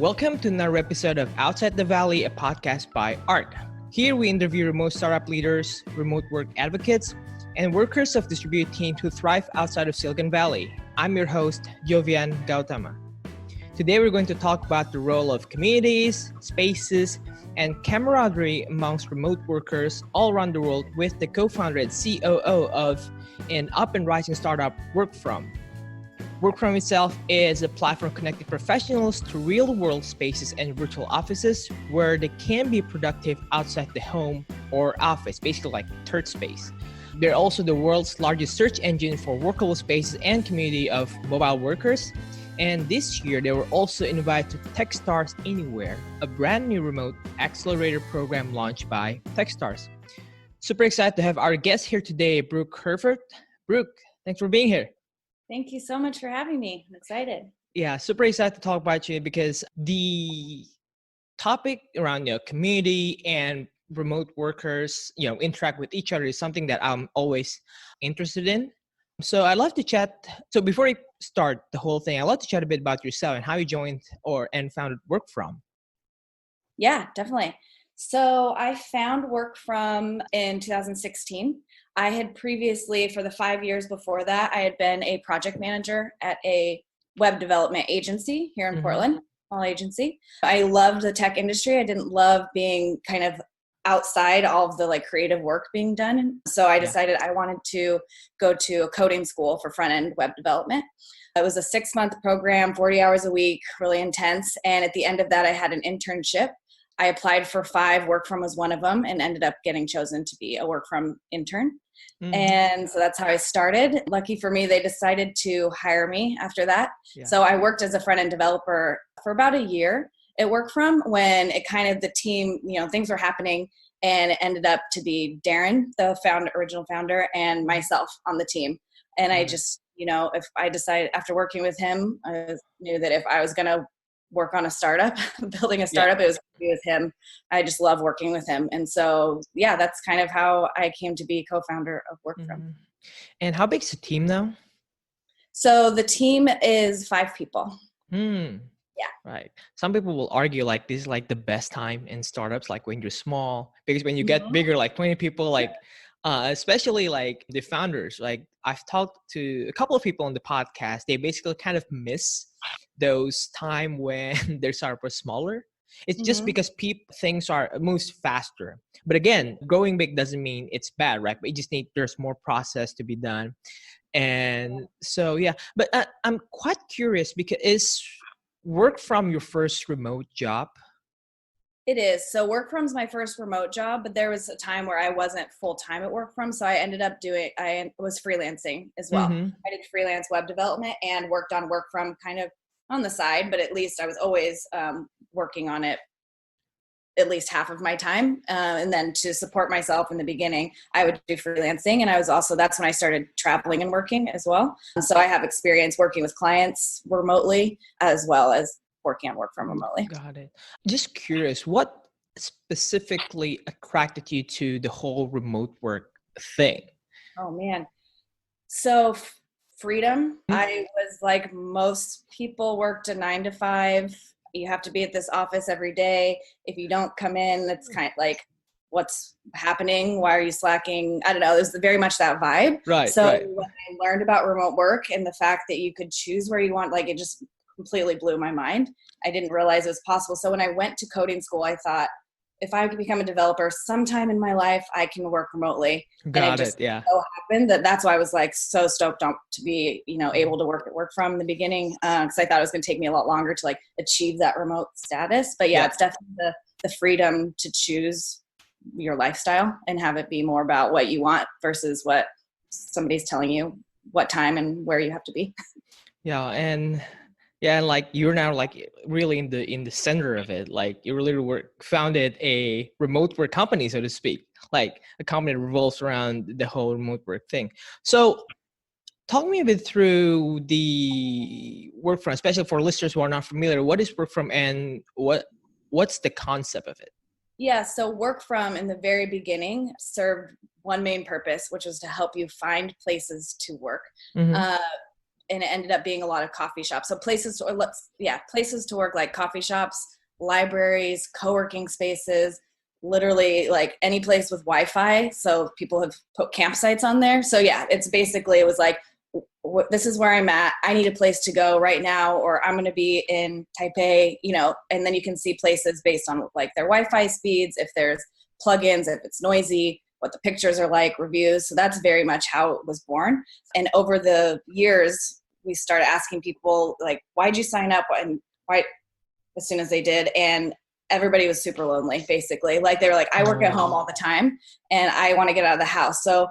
Welcome to another episode of Outside the Valley, a podcast by ART. Here we interview remote startup leaders, remote work advocates, and workers of distributed teams who thrive outside of Silicon Valley. I'm your host, Jovian Gautama. Today we're going to talk about the role of communities, spaces, and camaraderie amongst remote workers all around the world with the co-founder and COO of an up-and-rising startup, Workfrom. Workfrom itself is a platform connecting professionals to real-world spaces and virtual offices where they can be productive outside the home or office, basically like third space. They're also the world's largest search engine for workable spaces and community of mobile workers. And this year, they were also invited to Techstars Anywhere, a brand new remote accelerator program launched by Techstars. Super excited to have our guest here today, Brooke Hurford. Brooke, thanks for being here. Thank you so much for having me. I'm excited. Yeah, super excited to talk about you because the topic around community and remote workers interact with each other is something that I'm always interested in. So I'd love to chat. So before we start the whole thing, I'd love to chat a bit about yourself and how you joined and founded Workfrom. Yeah, definitely. So I found Workfrom in 2016. I had previously, for the 5 years before that, I had been a project manager at a web development agency here in Portland, small agency. I loved the tech industry. I didn't love being kind of outside all of the creative work being done. So I decided I wanted to go to a coding school for front-end web development. It was a 6-month program, 40 hours a week, really intense. And at the end of that, I had an internship. I applied for 5, Workfrom was one of them, and ended up getting chosen to be a Workfrom intern. And so that's how I started. Lucky for me, they decided to hire me after that. Yeah. So I worked as a front-end developer for about a year at Workfrom when it kind of the team, things were happening, and it ended up to be Darren, the original founder, and myself on the team. And I just, if I decided after working with him, I knew that if I was going to work on a startup, building a startup, it was going to be with him. I just love working with him. And so, that's kind of how I came to be co-founder of Workfrom. And how big's the team now? So the team is 5 people. Yeah. Right. Some people will argue this is the best time in startups, when you're small, because when you get bigger, 20 people, especially the founders, I've talked to a couple of people on the podcast, they basically kind of miss those time when their startup was smaller. It's just because things moves faster. But again, growing big doesn't mean it's bad, right? But you just there's more process to be done. And so, but I'm quite curious because is Workfrom your first remote job? It is. So Workfrom's my first remote job, but there was a time where I wasn't full-time at Workfrom. So I ended up I was freelancing as well. I did freelance web development and worked on Workfrom kind of on the side, but at least I was always working on it at least half of my time. And then to support myself in the beginning, I would do freelancing. And that's when I started traveling and working as well. So I have experience working with clients remotely as well as working on Workfrom remotely. Got it. Just curious, what specifically attracted you to the whole remote work thing? Oh man. So freedom. I was like most people, worked a 9 to 5. You have to be at this office every day. If you don't come in, that's kind of what's happening? Why are you slacking? I don't know. There's very much that vibe. Right. So when I learned about remote work and the fact that you could choose where you want, it just completely blew my mind. I didn't realize it was possible. So when I went to coding school, I thought, if I could become a developer sometime in my life, I can work remotely. Got it. Yeah. So happened that's why I was so stoked to be, able to work at Workfrom in the beginning. Cause I thought it was going to take me a lot longer to achieve that remote status. But it's definitely the freedom to choose your lifestyle and have it be more about what you want versus what somebody's telling you what time and where you have to be. Yeah. And you're now really in the center of it. You really founded a remote work company, so to speak, a company that revolves around the whole remote work thing. So talk me a bit through the Workfrom, especially for listeners who are not familiar. What is Workfrom and what's the concept of it? Yeah, so Workfrom in the very beginning served one main purpose, which was to help you find places to work. and it ended up being a lot of coffee shops. So places to work like coffee shops, libraries, co-working spaces, literally like any place with Wi-Fi. So people have put campsites on there. So yeah, it's basically, it was like, this is where I'm at. I need a place to go right now, or I'm going to be in Taipei, and then you can see places based on like their Wi-Fi speeds, if there's plugins, if it's noisy, what the pictures are like, reviews. So that's very much how it was born. And over the years, we started asking people like, why'd you sign up? And why, as soon as they did. And everybody was super lonely, basically. Like they were like, I work at home all the time and I want to get out of the house. So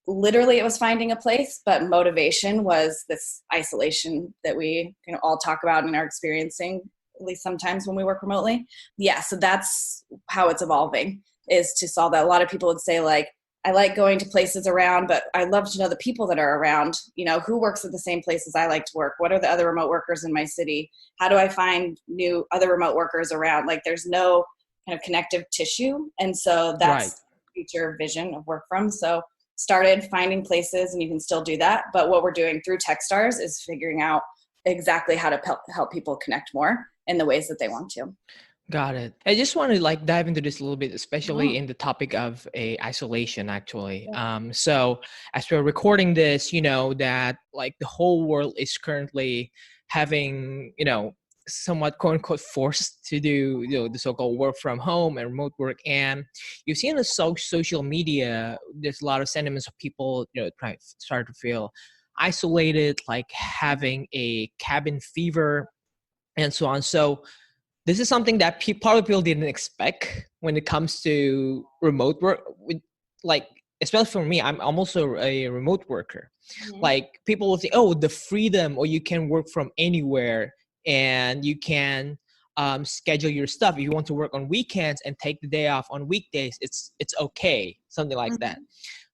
literally it was finding a place, but motivation was this isolation that we can all talk about and are experiencing, at least sometimes when we work remotely. Yeah. So that's how it's evolving, is to solve that. A lot of people would say like, I like going to places around, but I love to know the people that are around, who works at the same places I like to work. What are the other remote workers in my city? How do I find new other remote workers around? Like there's no kind of connective tissue. And so that's the future vision of Workfrom. So started finding places, and you can still do that. But what we're doing through Techstars is figuring out exactly how to help people connect more in the ways that they want to. Got it. I just want to like dive into this a little bit, especially in the topic of isolation, actually. So as we're recording this, that like the whole world is currently having, somewhat quote unquote forced to do, the so-called work from home and remote work. And you see in the social media, there's a lot of sentiments of people, start to feel isolated, like having a cabin fever and so on. So this is something that probably people didn't expect when it comes to remote work. Like, especially for me, I'm also a remote worker. Mm-hmm. Like people will say, oh, the freedom, or you can work from anywhere and you can schedule your stuff. If you want to work on weekends and take the day off on weekdays, it's okay, something like that.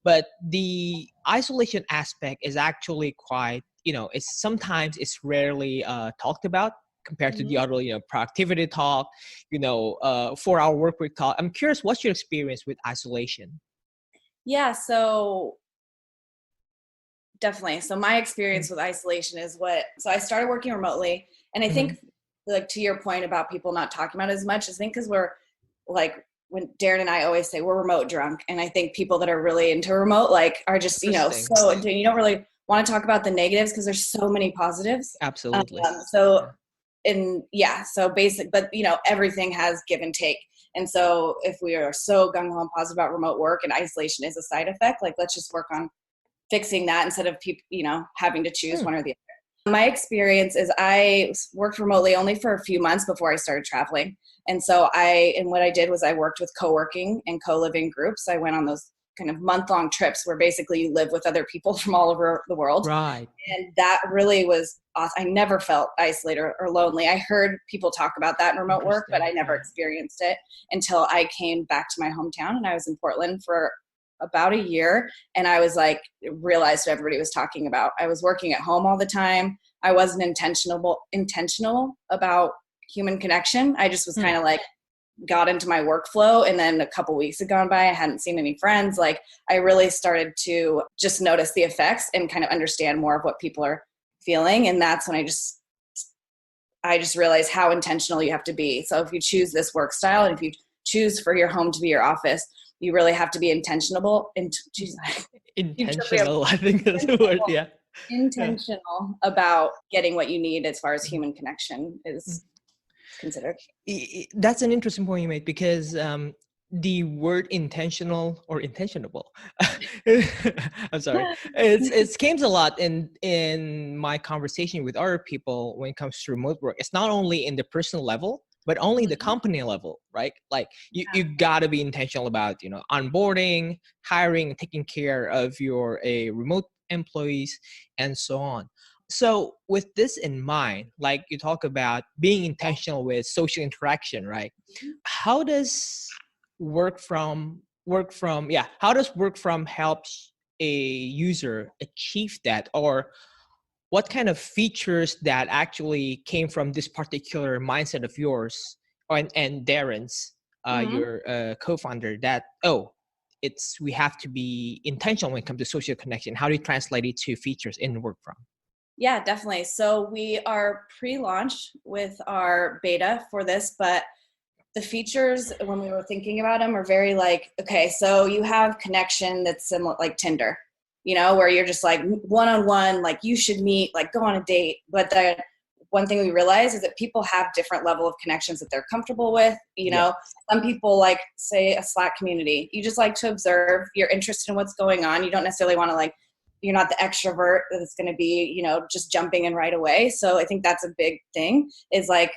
But the isolation aspect is actually quite, it's rarely talked about compared to the other, productivity talk, 4-hour work week talk. I'm curious, what's your experience with isolation? Yeah, so definitely. So my experience with isolation is so I started working remotely, and I think like to your point about people not talking about it as much, I think because we're like, when Darren and I always say we're remote drunk, and I think people that are really into remote like are just, so you don't really want to talk about the negatives because there's so many positives. Absolutely. So basic, but everything has give and take. And so if we are so gung-ho and positive about remote work and isolation is a side effect, like let's just work on fixing that instead of people, having to choose one or the other. My experience is I worked remotely only for a few months before I started traveling. And so what I did was I worked with co-working and co-living groups. I went on those kind of month-long trips where basically you live with other people from all over the world. Right. And that really was awesome. I never felt isolated or lonely. I heard people talk about that in remote work, but I never experienced it until I came back to my hometown, and I was in Portland for about a year. And I was like, realized what everybody was talking about. I was working at home all the time. I wasn't intentional about human connection. I just was kind of like, got into my workflow, and then a couple weeks had gone by. I hadn't seen any friends. Like I really started to just notice the effects and kind of understand more of what people are feeling. And that's when I just realized how intentional you have to be. So if you choose this work style, and if you choose for your home to be your office, you really have to be intentional. Intentional, I think that's the word. Yeah. Intentional about getting what you need as far as human connection is considered. That's an interesting point you made, because the word intentional or intentionable, I'm sorry, it came a lot in my conversation with other people when it comes to remote work. It's not only in the personal level, but only the company level, right? Like you got to be intentional about, onboarding, hiring, taking care of your remote employees, and so on. So with this in mind, like you talk about being intentional with social interaction, right? How does work from helps a user achieve that? Or what kind of features that actually came from this particular mindset of yours and Darren's, your co-founder, that, we have to be intentional when it comes to social connection? How do you translate it to features in Workfrom? Yeah, definitely. So we are pre-launch with our beta for this, but the features when we were thinking about them are very like, okay, so you have connection that's similar like Tinder, where you're just like one-on-one, like you should meet, like go on a date. But the one thing we realize is that people have different level of connections that they're comfortable with. Yeah. Some people like, say, a Slack community. You just like to observe. You're interested in what's going on. You don't necessarily want to like, you're not the extrovert that's going to be, just jumping in right away. So I think that's a big thing is like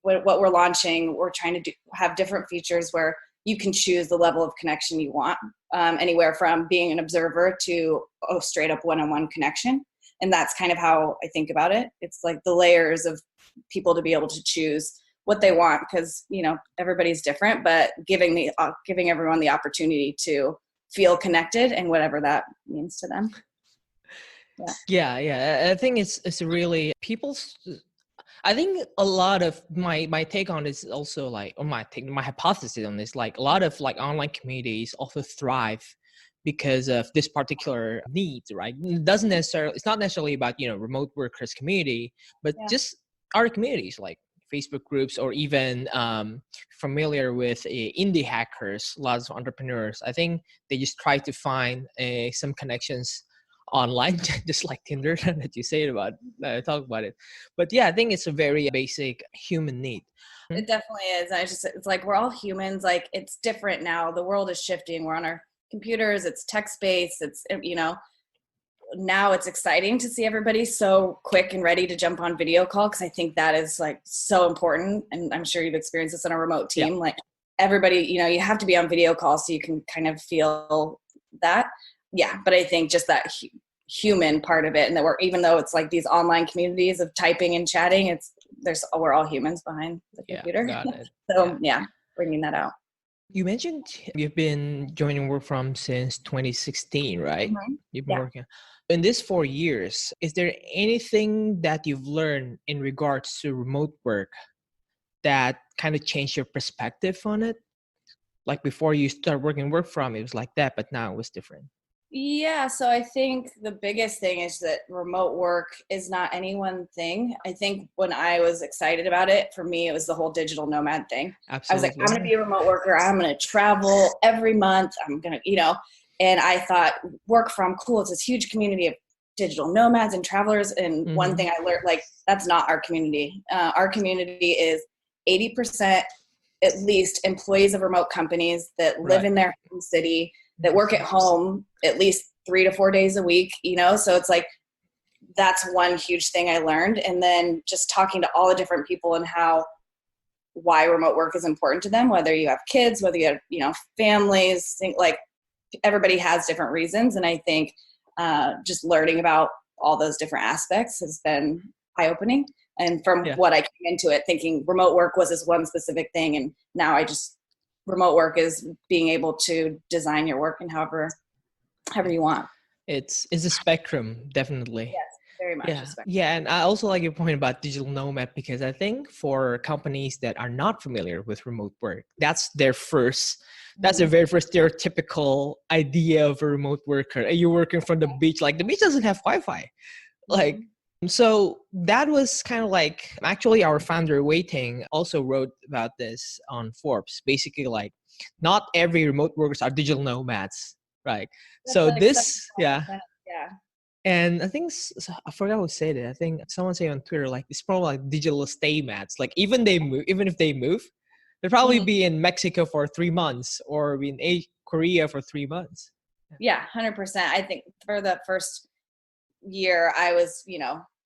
what we're launching, we're trying to have different features where you can choose the level of connection you want, anywhere from being an observer to straight up one-on-one connection. And that's kind of how I think about it. It's like the layers of people to be able to choose what they want because, everybody's different, but giving everyone the opportunity to feel connected and whatever that means to them. Yeah. I think it's really I think a lot of my take on this is also like, or my hypothesis on this, like a lot of like online communities also thrive because of this particular need, right? It's not necessarily about, remote workers community, but just other communities like Facebook groups or even familiar with indie hackers, lots of entrepreneurs. I think they just try to find some connections online, just like Tinder that you say about talk about it. But yeah, I think it's a very basic human need. It definitely is. It's like we're all humans. Like it's different now. The world is shifting. We're on our computers. It's text based. It's now it's exciting to see everybody so quick and ready to jump on video call because I think that is like so important. And I'm sure you've experienced this on a remote team. Yeah. Like everybody, you have to be on video call so you can kind of feel that. Yeah, but I think just that human part of it, and that even though it's like these online communities of typing and chatting, we're all humans behind the computer. Got it. So bringing that out. You mentioned you've been joining Workfrom since 2016, right? Mm-hmm. You've been working. In these 4 years, is there anything that you've learned in regards to remote work that kind of changed your perspective on it? Like before you start working Workfrom, it was like that, but now it was different. Yeah, so I think the biggest thing is that remote work is not any one thing. I think when I was excited about it, for me, it was the whole digital nomad thing. Absolutely. I was like, I'm going to be a remote worker. I'm going to travel every month. I'm going to, and I thought Workfrom, cool. It's this huge community of digital nomads and travelers. And one thing I learned, like, that's not our community. Our community is 80% at least employees of remote companies that live in their home city, that work at home at least 3 to 4 days a week, so it's like, that's one huge thing I learned. And then just talking to all the different people and why remote work is important to them, whether you have kids, whether you have, families, like everybody has different reasons. And I think just learning about all those different aspects has been eye-opening. And from what I came into it thinking remote work was this one specific thing. And now remote work is being able to design your work in however you want. It's a spectrum, definitely. Yes, very much. Yeah, and I also like your point about digital nomad because I think for companies that are not familiar with remote work, that's their very first stereotypical idea of a remote worker. You're working from the beach, like the beach doesn't have Wi-Fi. Like, so that was kind of like, actually our founder Wei Ting also wrote about this on Forbes. Basically, like not every remote workers are digital nomads, right? So this, and I think I forgot who said it. I think someone said on Twitter, like it's probably like digital stay mats. Like even if they move, they'll probably be in Mexico for 3 months or be in Korea for 3 months. Yeah, 100%. I think for the first year I was,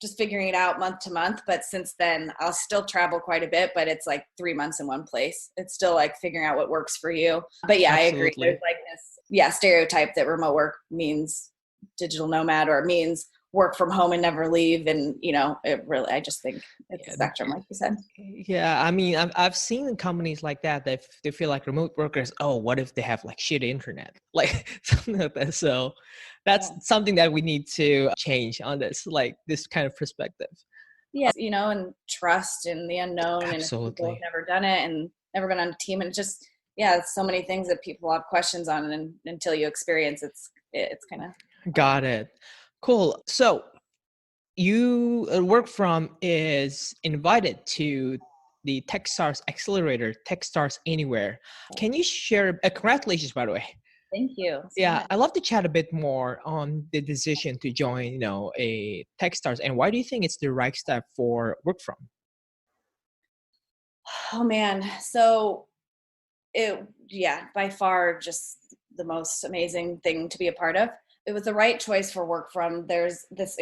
just figuring it out month to month. But since then I'll still travel quite a bit, but it's like 3 months in one place. It's still like figuring out what works for you. But yeah, absolutely. I agree. There's like this, stereotype that remote work means digital nomad or means work from home and never leave. And, it really, I just think it's a spectrum, like you said. Yeah. I mean, I've seen companies like that they feel like remote workers, oh, what if they have like shit internet? Like something like that. So that's something that we need to change on this, like this kind of perspective. Yeah. And trust in the unknown. Absolutely. And people have never done it and never been on a team. And it's just, it's so many things that people have questions on. And until you experience it's kind of. Got it. Cool. So you Workfrom is invited to the Techstars Accelerator, Techstars Anywhere. Can you share, congratulations, by the way. Thank you so Yeah, much. I'd love to chat a bit more on the decision to join, a Techstars, and why do you think it's the right step for Workfrom? Oh man. So by far just the most amazing thing to be a part of. It was the right choice for Workfrom. There's this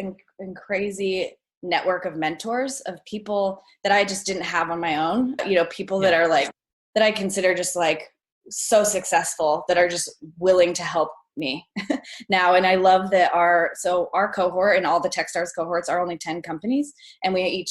crazy network of mentors, of people that I just didn't have on my own, people that are like, that I consider just like so successful, that are just willing to help me now. And I love that our cohort and all the Techstars cohorts are only 10 companies. And we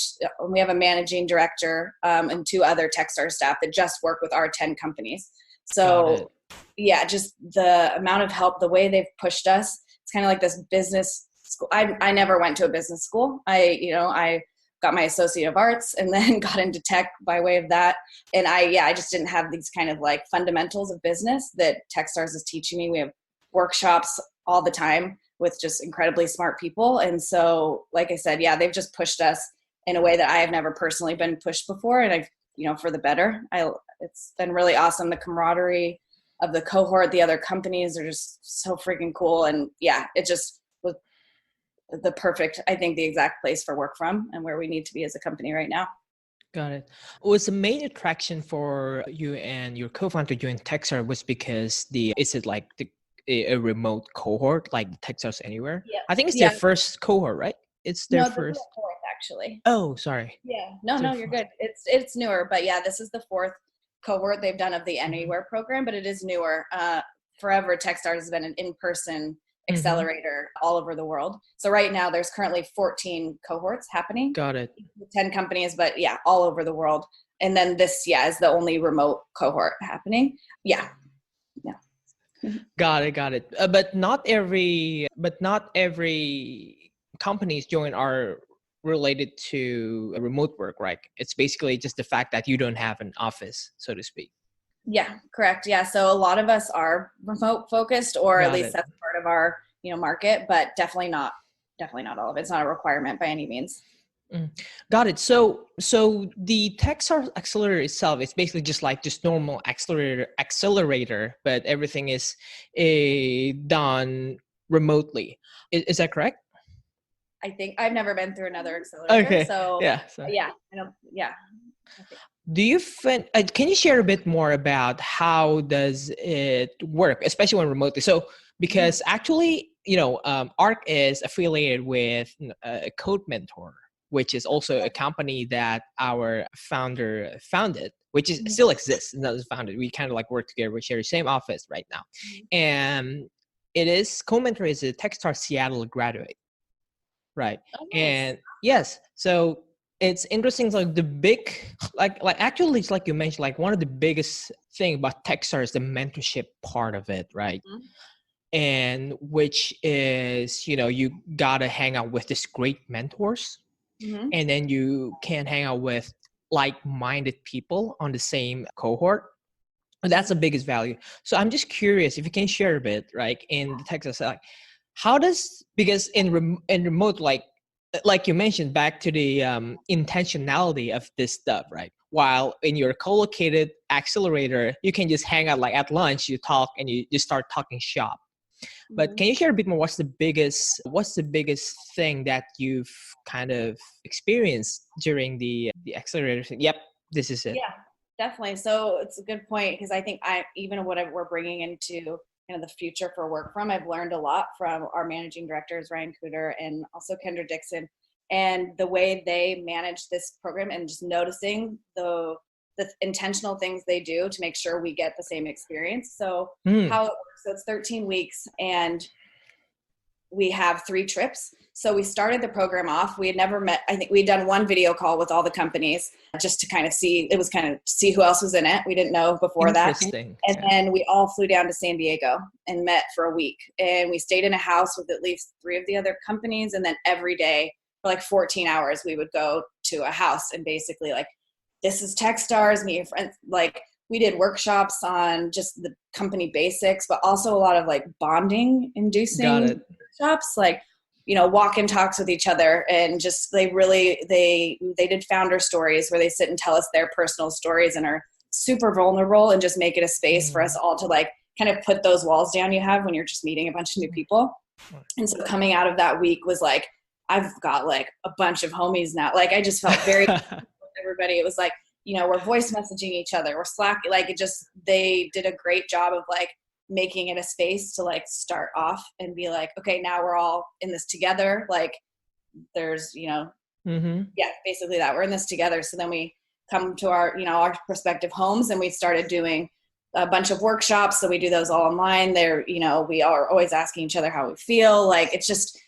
have a managing director and 2 other Techstars staff that just work with our 10 companies. So yeah, just the amount of help, the way they've pushed us, it's kind of like this business school. I never went to a business school. I got my Associate of Arts and then got into tech by way of that. And I just didn't have these kind of like fundamentals of business that Techstars is teaching me. We have workshops all the time with just incredibly smart people. And so, like I said, yeah, they've just pushed us in a way that I have never personally been pushed before. And for the better. It's been really awesome. The camaraderie of the cohort, the other companies are just so freaking cool. And yeah, it just was the exact place for Workfrom and where we need to be as a company right now. Got it. Was the main attraction for you and your co-founder doing Techstars was because is it like a remote cohort like the Techstars Anywhere? Yeah. I think it's their first cohort, right? It's their first. This is the 4th actually. Oh, sorry. Yeah. No, you're good. It's newer, but yeah, this is the 4th cohort they've done of the Anywhere program, but it is newer. Forever, Techstars has been an in-person accelerator all over the world. So right now there's currently 14 cohorts happening. Got it. 10 companies, but yeah, all over the world. And then this, is the only remote cohort happening. Yeah. Got it. But not every companies join are related to remote work, right? It's basically just the fact that you don't have an office, so to speak. Yeah, correct. Yeah. So a lot of us are remote focused, or at least that's part of our, market, but definitely not all of it. It's not a requirement by any means. Got it. So the Techstars Accelerator itself is basically just like just normal accelerator, but everything is done remotely. Is that correct? I think I've never been through another accelerator. Okay. So yeah. I know. Yeah. Do you can you share a bit more about how does it work, especially when remotely? So because actually, ARC is affiliated with a Code Mentor, which is also a company that our founder founded, which is still exists, not as founded. We kind of like work together. We share the same office right now. And Code Mentor is a Techstars Seattle graduate. Right. Oh, nice. And yes, so it's interesting. Like the big, actually, it's like you mentioned, like one of the biggest thing about Techstars is the mentorship part of it, right? Mm-hmm. And which is, you gotta hang out with these great mentors, and then you can hang out with like-minded people on the same cohort. And that's the biggest value. So I'm just curious if you can share a bit, right? In the Techstars, because in remote, like you mentioned, back to the intentionality of this stuff, right? While in your co-located accelerator, you can just hang out, like at lunch, you talk and you just start talking shop. But can you share a bit more? What's the biggest thing that you've kind of experienced during the accelerator? Yep, this is it. Yeah, definitely. So it's a good point, because I think even what we're bringing into kind of the future for Workfrom, I've learned a lot from our managing directors, Ryan Cooter and also Kendra Dixon, and the way they manage this program, and just noticing the intentional things they do to make sure we get the same experience. So how it works, so it's 13 weeks and we have 3 trips. So we started the program off. We had never met. I think we'd done one video call with all the companies just to kind of see who else was in it. We didn't know before that. And then we all flew down to San Diego and met for a week. And we stayed in a house with at least 3 of the other companies. And then every day for like 14 hours, we would go to a house and basically like, this is Techstars, meet your friends. Like we did workshops on just the company basics, but also a lot of like bonding inducing workshops. Like, walk-in talks with each other, and just they did founder stories where they sit and tell us their personal stories and are super vulnerable, and just make it a space for us all to like kind of put those walls down you have when you're just meeting a bunch of new people. And so coming out of that week was like, I've got like a bunch of homies now. Like I just felt very everybody. It was like, we're voice messaging each other, we're Slack, like they did a great job of like making it a space to like start off and be like, okay, now we're all in this together. Like there's, basically that we're in this together. So then we come to our, our respective homes, and we started doing a bunch of workshops. So we do those all online there. We are always asking each other how we feel. Like it's just,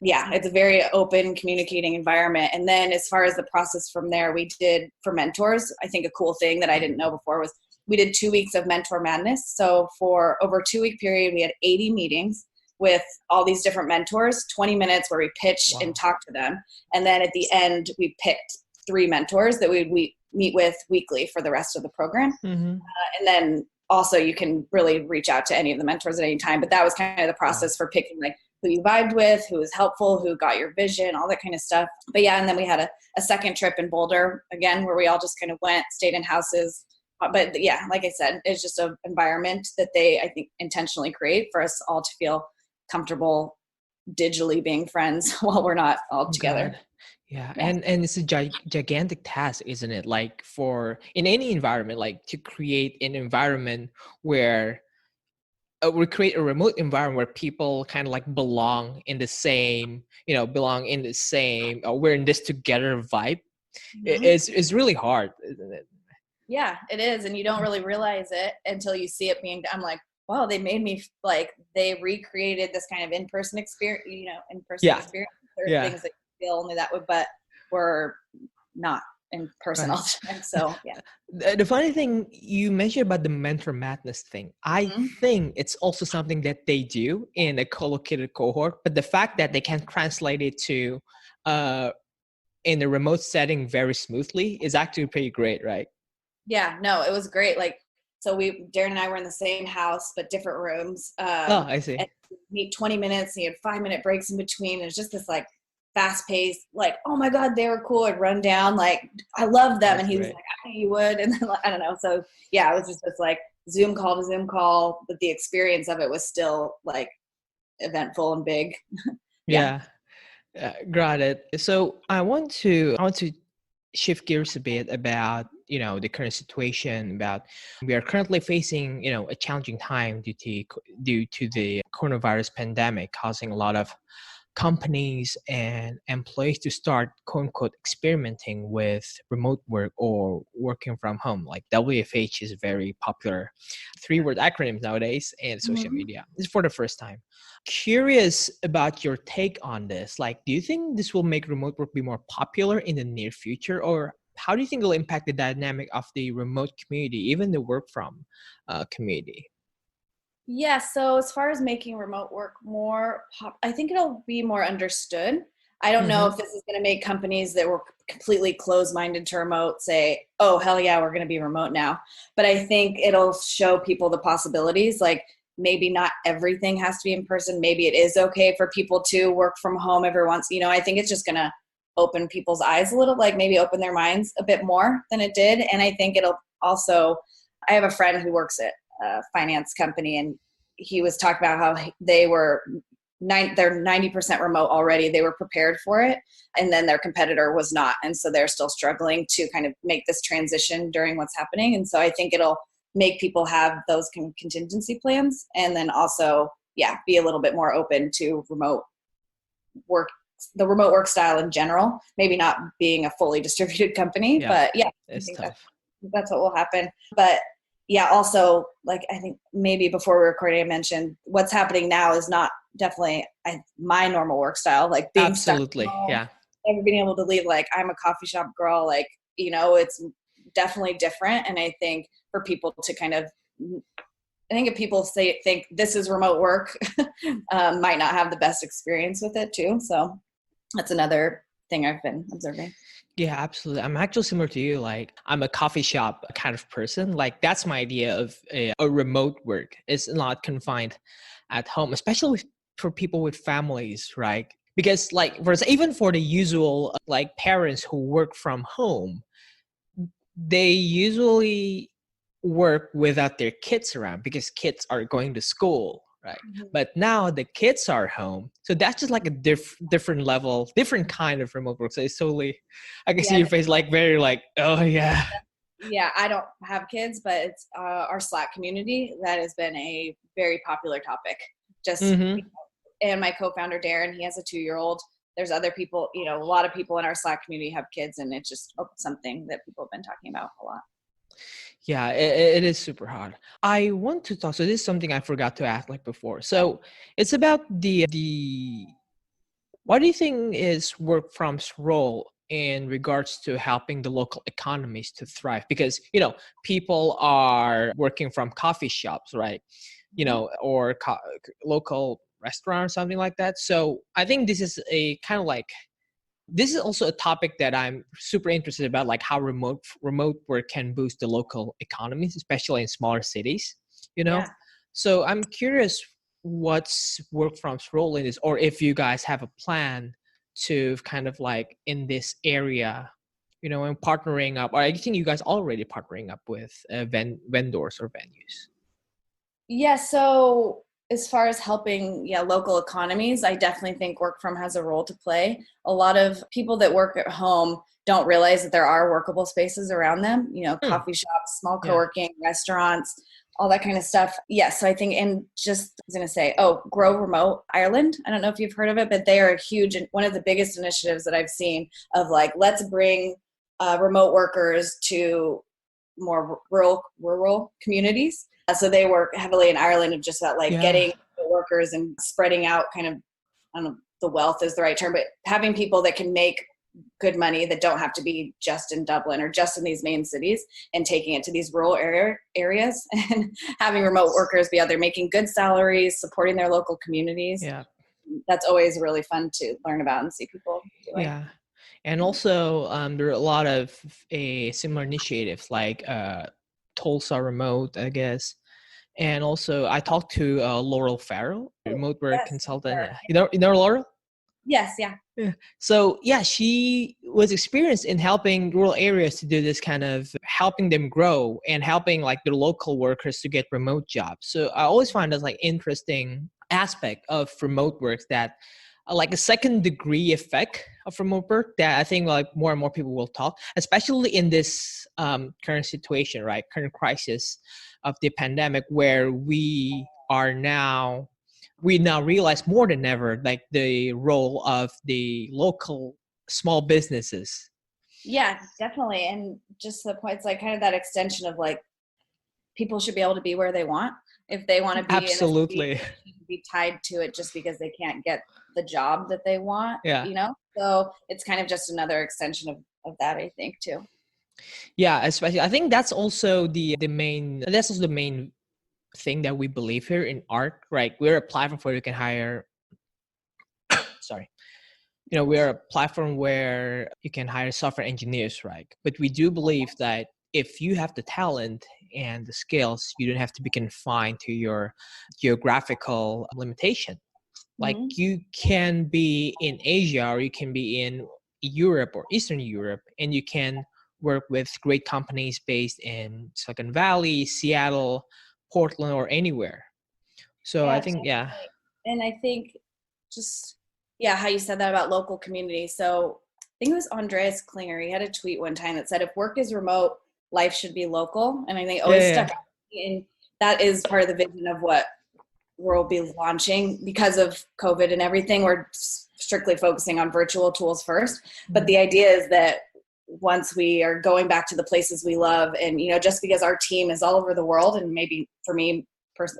it's a very open communicating environment. And then as far as the process from there, we did for mentors, I think a cool thing that I didn't know before was we did 2 weeks of mentor madness. So for over a 2-week period, we had 80 meetings with all these different mentors, 20 minutes where we pitch and talk to them. And then at the end, we picked 3 mentors that we meet with weekly for the rest of the program. And then also you can really reach out to any of the mentors at any time. But that was kind of the process for picking like who you vibed with, who was helpful, who got your vision, all that kind of stuff. But yeah, and then we had a second trip in Boulder again, where we all just kind of went, stayed in houses. But yeah, like I said, it's just an environment that they, I think, intentionally create for us all to feel comfortable digitally being friends while we're not all together. God. Yeah. And it's a gigantic task, isn't it? Like in any environment, like to create an environment where we create a remote environment where people kind of like belong in the same, we're in this together vibe. It's really hard, isn't it? Yeah, it is. And you don't really realize it until you see it being done. I'm like, wow, they made me like, they recreated this kind of in-person experience, experience. There are things that you feel only that way, but we're not in person all the time. So yeah. The funny thing you mentioned about the mentor madness thing, I think it's also something that they do in a co-located cohort, but the fact that they can translate it to in a remote setting very smoothly is actually pretty great, right? Yeah, no, it was great. Like, so Darren and I were in the same house, but different rooms. I see. And meet 20 minutes, and you had 5-minute breaks in between. It was just this like fast paced, like, oh my God, they were cool. I'd run down, like, I love them. And he was like, I knew you would. And then, I don't know. So yeah, it was just this like Zoom call to Zoom call, but the experience of it was still like eventful and big. Yeah. Got it. So I want to shift gears a bit about the current situation. About we are currently facing a challenging time due to the coronavirus pandemic, causing a lot of companies and employees to start quote unquote experimenting with remote work or working from home. Like WFH is a very popular 3-word acronym nowadays in social media. This is for the first time. Curious about your take on this. Like, do you think this will make remote work be more popular in the near future, or how do you think it'll impact the dynamic of the remote community, even the work from community? Yeah, so as far as making remote work more I think it'll be more understood. I don't know if this is going to make companies that were completely closed-minded to remote say, oh, hell yeah, we're going to be remote now. But I think it'll show people the possibilities. Like, maybe not everything has to be in person. Maybe it is okay for people to work from home every once. I think it's just going to open people's eyes a little, like maybe open their minds a bit more than it did. And I think it'll also, I have a friend who works at a finance company, and he was talking about how they're 90% remote already. They were prepared for it. And then their competitor was not. And so they're still struggling to kind of make this transition during what's happening. And so I think it'll make people have those contingency plans, and then also, be a little bit more open to remote work, the remote work style in general, maybe not being a fully distributed company, but I think that's what will happen. But also, like, I think maybe before we recorded, I mentioned what's happening now is not definitely my normal work style, like being absolutely stuck at home, never being able to leave. Like, I'm a coffee shop girl, like, it's definitely different. And I think for people to kind of, I think if people think this is remote work, might not have the best experience with it too. So that's another thing I've been observing. Yeah, absolutely. I'm actually similar to you. Like, I'm a coffee shop kind of person. Like, that's my idea of a remote work. It's not confined at home, especially for people with families, right? Because like even for the usual like parents who work from home, they usually work without their kids around because kids are going to school, right? Mhm. But now the kids are home, so that's just like a different level, different kind of remote work. So it's totally, I can see Yeah, your face like very like, oh yeah. yeah, I don't have kids, but it's our Slack community that has been a very popular topic. Just Mm-hmm. and my co-founder Darren, he has a 2-year-old. There's other people, a lot of people in our Slack community have kids, and it's just something that people have been talking about a lot. Yeah, it is super hard. I want to talk. So this is something I forgot to ask like before. So it's about the what do you think is Workfrom's role in regards to helping the local economies to thrive? Because people are working from coffee shops, right? Mhm. Or local restaurant or something like that. So I think this is a kind of like this is also a topic that I'm super interested about, like how remote work can boost the local economies, especially in smaller cities. You know, Yeah. so I'm curious what's Workfrom's role in this, or if you guys have a plan to kind of like in this area, and partnering up, or I think you guys already partnering up with vendors or venues. Yeah, so as far as helping, local economies, I definitely think work from has a role to play. A lot of people that work at home don't realize that there are workable spaces around them, Hmm. coffee shops, small Yeah. co-working, restaurants, all that kind of stuff. Yes, so I think, and just I was going to say, Grow Remote Ireland. I don't know if you've heard of it, but they are a huge, one of the biggest initiatives that I've seen of like, let's bring remote workers to more rural communities. So they work heavily in Ireland of just that, like Yeah. getting the workers and spreading out kind of, I don't know, the wealth is the right term, but having people that can make good money that don't have to be just in Dublin or just in these main cities and taking it to these rural areas and having remote workers be out there making good salaries, supporting their local communities. Yeah. That's always really fun to learn about and see people doing. Yeah. And also, there are a lot of similar initiatives like Tulsa Remote, I guess. And also, I talked to Laurel Farrell, remote work Yes. consultant. Sure. You know Laurel? Yes. Yeah. Yeah. So yeah, she was experienced in helping rural areas to do this kind of helping them grow and helping like the local workers to get remote jobs. So I always find that like interesting aspect of remote work that like a second degree effect of remote work that I think like more and more people will talk, especially in this current situation, right? Current crisis of the pandemic where we now realize more than ever like the role of the local small businesses. Yeah, definitely. And just the point, it's like kind of that extension of like people should be able to be where they want. If they want to be in a city, Absolutely. they shouldn't be tied to it just because they can't get the job that they want, Yeah. So it's kind of just another extension of that, I think, too. Yeah, especially I think that's also the main thing that we believe here in art, right? We're a platform where you can hire sorry. We're a platform where you can hire software engineers, right? But we do believe that if you have the talent and the skills, you don't have to be confined to your geographical limitation. Like Mm-hmm. you can be in Asia or you can be in Europe or Eastern Europe, and you can work with great companies based in Silicon Valley, Seattle, Portland, or anywhere. So I Yeah, think, yeah. definitely. And I think just, how you said that about local communities. So I think it was Andreas Klinger. He had a tweet one time that said, if work is remote, life should be local. And I think it Yeah, always yeah, stuck out to me. And that is part of the vision of what we'll be launching because of COVID and everything. We're strictly focusing on virtual tools first. But the idea is that once we are going back to the places we love, and just because our team is all over the world, and maybe for me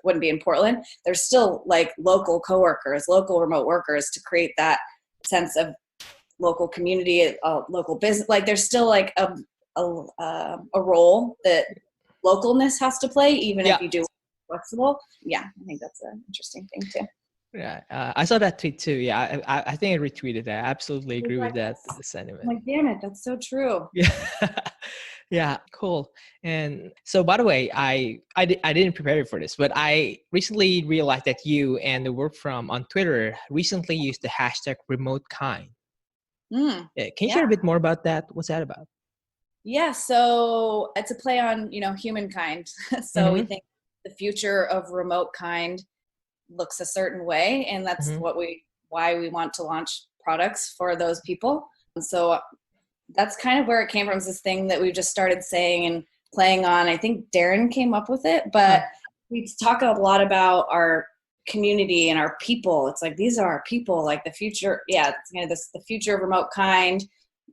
wouldn't be in Portland, there's still like local coworkers, local remote workers to create that sense of local community, local business. Like there's still like a role that localness has to play, even yeah. if you do flexible. Yeah, I think that's an interesting thing too. Yeah, I saw that tweet too. Yeah, I think I retweeted that. I absolutely agree with that I'm sentiment. like, damn it, that's so true. Yeah. Yeah, cool. And so, by the way, I didn't prepare you for this, but I recently realized that you and the work from on Twitter recently used the hashtag remote kind. Yeah, can you Yeah. share a bit more about that? What's that about? Yeah, so it's a play on, humankind. So we Mm-hmm. think the future of remote kind looks a certain way, and that's Mm-hmm. why we want to launch products for those people. And so that's kind of where it came from, is this thing that we just started saying and playing on. I think Darren came up with it, but Huh. we talk a lot about our community and our people. It's like, these are our people, like the future. Yeah, it's kind of the future of remote kind,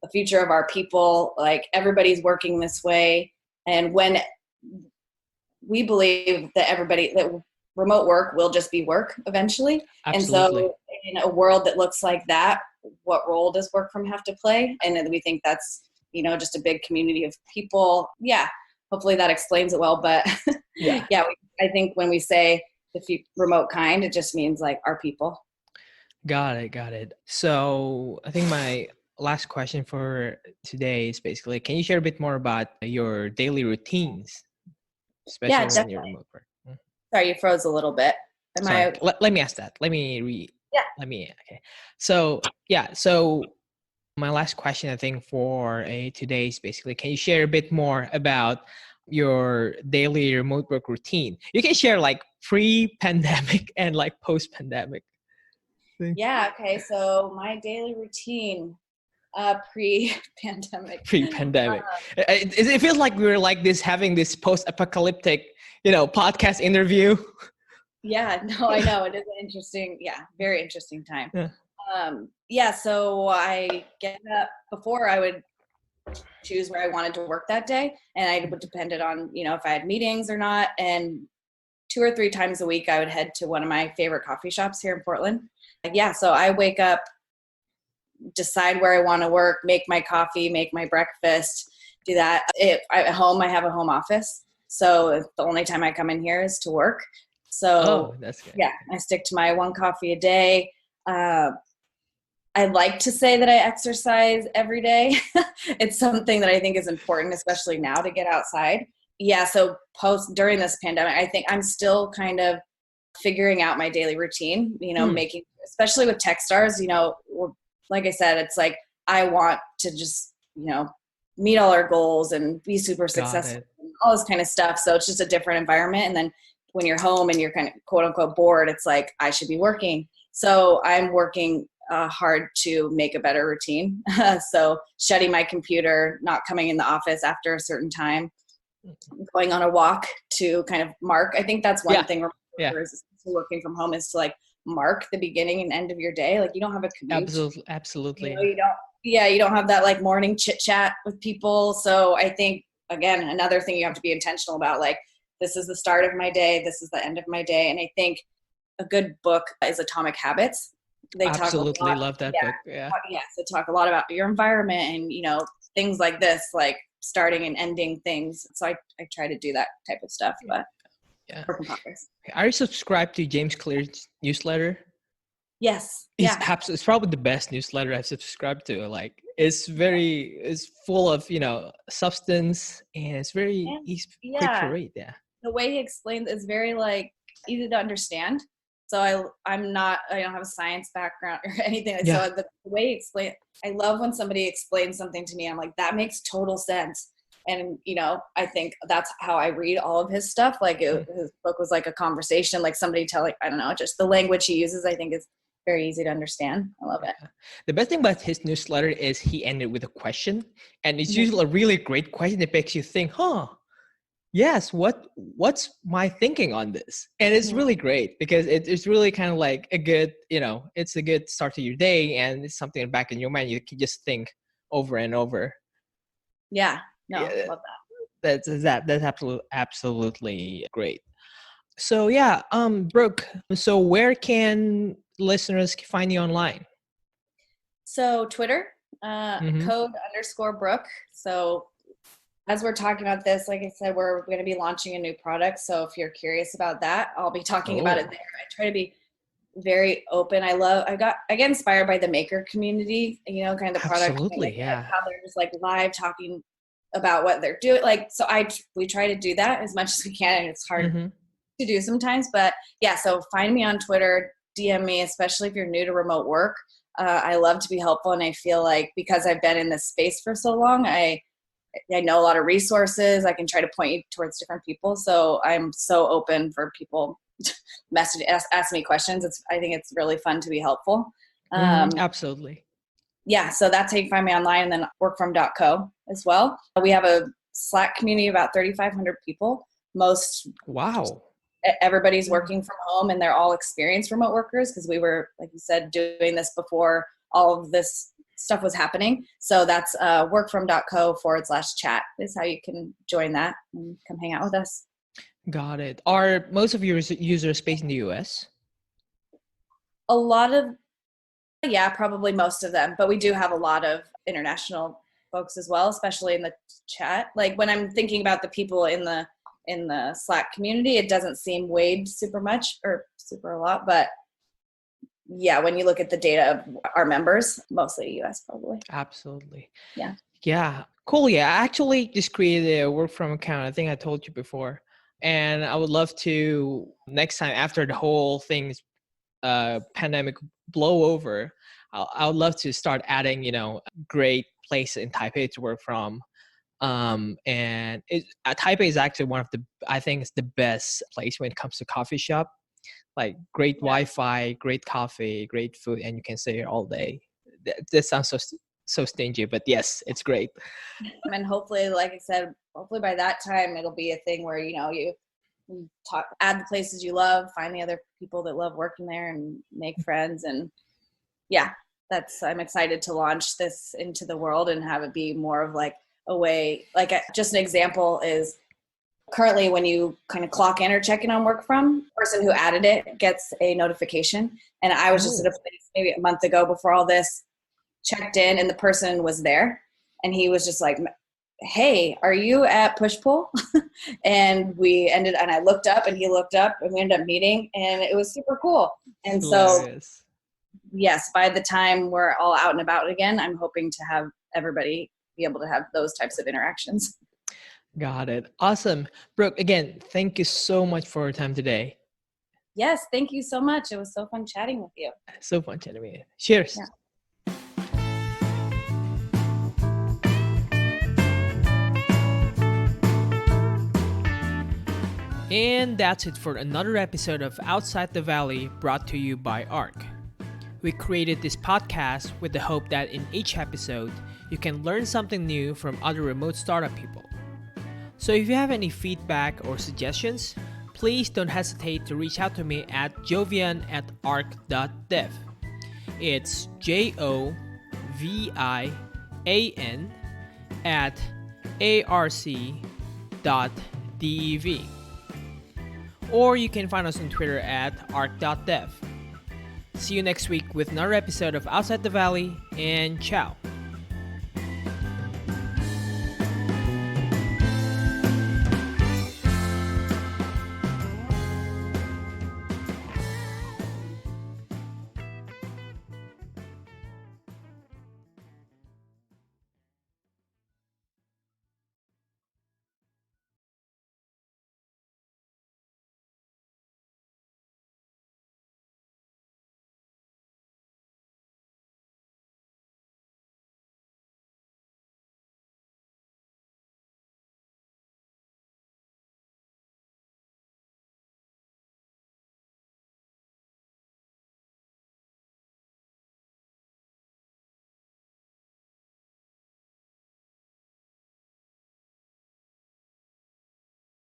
the future of our people. Like, everybody's working this way. And when we believe that remote work will just be work eventually. And Absolutely. so in a world that looks like that, what role does work from have to play? And then we think that's, just a big community of people. Yeah. Hopefully that explains it well. But Yeah. yeah, I think when we say remote kind, it just means like our people. Got it. Got it. So I think my last question for today is basically, can you share a bit more about your daily routines, Yeah, especially when you're definitely. remote work? Sorry, you froze a little bit. Am Sorry, I? let me ask that. Yeah. Okay. So yeah, so my last question I think for today is basically, can you share a bit more about your daily remote work routine? You can share like pre-pandemic and like post-pandemic thing. Yeah. Okay. So my daily routine, pre-pandemic. Pre-pandemic. It feels like we were like this having this post-apocalyptic, podcast interview. Yeah, no, I know. It is an interesting, yeah, very interesting time. Yeah. Yeah, so I get up before I would choose where I wanted to work that day, and I would depend it on, if I had meetings or not. And 2 or 3 times a week, I would head to one of my favorite coffee shops here in Portland. Yeah, so I wake up, decide where I want to work, make my coffee, make my breakfast, do that. At home, I have a home office. So the only time I come in here is to work. Oh, So that's good. yeah, I stick to my one coffee a day. Uh, I like to say that I exercise every day. It's something that I think is important, especially now, to get outside. Yeah, so during this pandemic, I think I'm still kind of figuring out my daily routine, Hmm, making, especially with Techstars, like I said, it's like, I want to just, meet all our goals and be super got successful it. and all this kind of stuff. So it's just a different environment. And then when you're home and you're kind of quote unquote bored, it's like, I should be working. So I'm working hard to make a better routine. So shutting my computer, not coming in the office after a certain time, going on a walk to kind of mark. I think that's one Yeah, thing yeah, workers working from home is to like mark the beginning and end of your day. Like, you don't have a commute. absolutely, absolutely. You don't, yeah, you don't have that like morning chit chat with people. So I think, again, another thing you have to be intentional about, like, this is the start of my day, this is the end of my day. And I think a good book is Atomic Habits. They talk a Absolutely lot. love that Yeah. book. Yeah. Yeah. So talk a lot about your environment and, things like this, like starting and ending things. So I try to do that type of stuff, but Yeah. work in progress. Are you subscribed to James Clear's newsletter? Yes. Yeah. It's probably the best newsletter I've subscribed to. Like, it's full of, substance, and it's very And easy, quick to yeah, read. Yeah. the way he explains is very like easy to understand. So I don't have a science background or anything. Yeah. So the way he explains, I love when somebody explains something to me. I'm like, that makes total sense. And I think that's how I read all of his stuff. Like, his book was like a conversation, like somebody telling, I don't know, just the language he uses, I think is very easy to understand. I love it. Yeah. The best thing about his newsletter is he ended with a question, and it's Mhm. usually a really great question that makes you think, huh? Yes, what's my thinking on this? And it's Mhm. really great because it's really kind of like a good, it's a good start to your day, and it's something back in your mind you can just think over and over. Yeah, no, Yeah, love that. that's absolutely great. So yeah, Brooke, so where can listeners find you online? So Twitter, Mm-hmm. code_Brooke. So as we're talking about this, like I said, we're going to be launching a new product. So if you're curious about that, I'll be talking about it Oh, there. I try to be very open. I get inspired by the maker community, kind of the product, Absolutely, yeah. how they're just like live talking about what they're doing. Like, so we try to do that as much as we can, and it's hard to do sometimes, but yeah, so find me on Twitter, DM me, especially if you're new to remote work. I love to be helpful, and I feel like because I've been in this space for so long, I know a lot of resources. I can try to point you towards different people. So I'm so open for people ask me questions. I think it's really fun to be helpful. Absolutely. Yeah, so that's how you find me online, and then workfrom.co as well. We have a Slack community of about 3,500 people. Wow. Everybody's working from home, and they're all experienced remote workers because we were, like you said, doing this before all of this stuff was happening. So that's workfrom.co/chat is how you can join that and come hang out with us. Got it. Are most of your users based in the US? A lot of, yeah, probably most of them, but we do have a lot of international folks as well, especially in the chat. Like when I'm thinking about the people in the Slack community, it doesn't seem weighed super much or super a lot, but yeah, when you look at the data of our members, mostly US probably. Absolutely. Yeah. Yeah. Cool. Yeah. I actually just created a work from account. I think I told you before. And I would love to next time after the whole thing's pandemic blow over, I would love to start adding, great place in Taipei to work from. And Taipei is actually I think it's the best place when it comes to coffee shop. Like great Wi-Fi, great coffee, great food, and you can stay here all day. That sounds so stingy, but yes, it's great. And hopefully, like I said, hopefully by that time it'll be a thing where you add the places you love, find the other people that love working there, and make friends. And yeah, I'm excited to launch this into the world and have it be more of like a way. Like just an example is currently when you kind of clock in or check in on Workfrom, the person who added it gets a notification. And I was just at a place maybe a month ago before all this, checked in, and the person was there, and he was just like, hey, are you at Push Pull? And I looked up and he looked up, and we ended up meeting, and it was super cool. And Hilarious. So yes, by the time we're all out and about again, I'm hoping to have everybody be able to have those types of interactions. Got it. Awesome. Brooke, again, thank you so much for your time today. Yes, thank you so much. It was so fun chatting with you. So fun chatting with you. Cheers. Yeah. And that's it for another episode of Outside the Valley, brought to you by ARC. We created this podcast with the hope that in each episode, you can learn something new from other remote startup people. So if you have any feedback or suggestions, please don't hesitate to reach out to me at jovian@arc.dev. It's JOVIAN@arc.dev. Or you can find us on Twitter at arc.dev. See you next week with another episode of Outside the Valley, and ciao.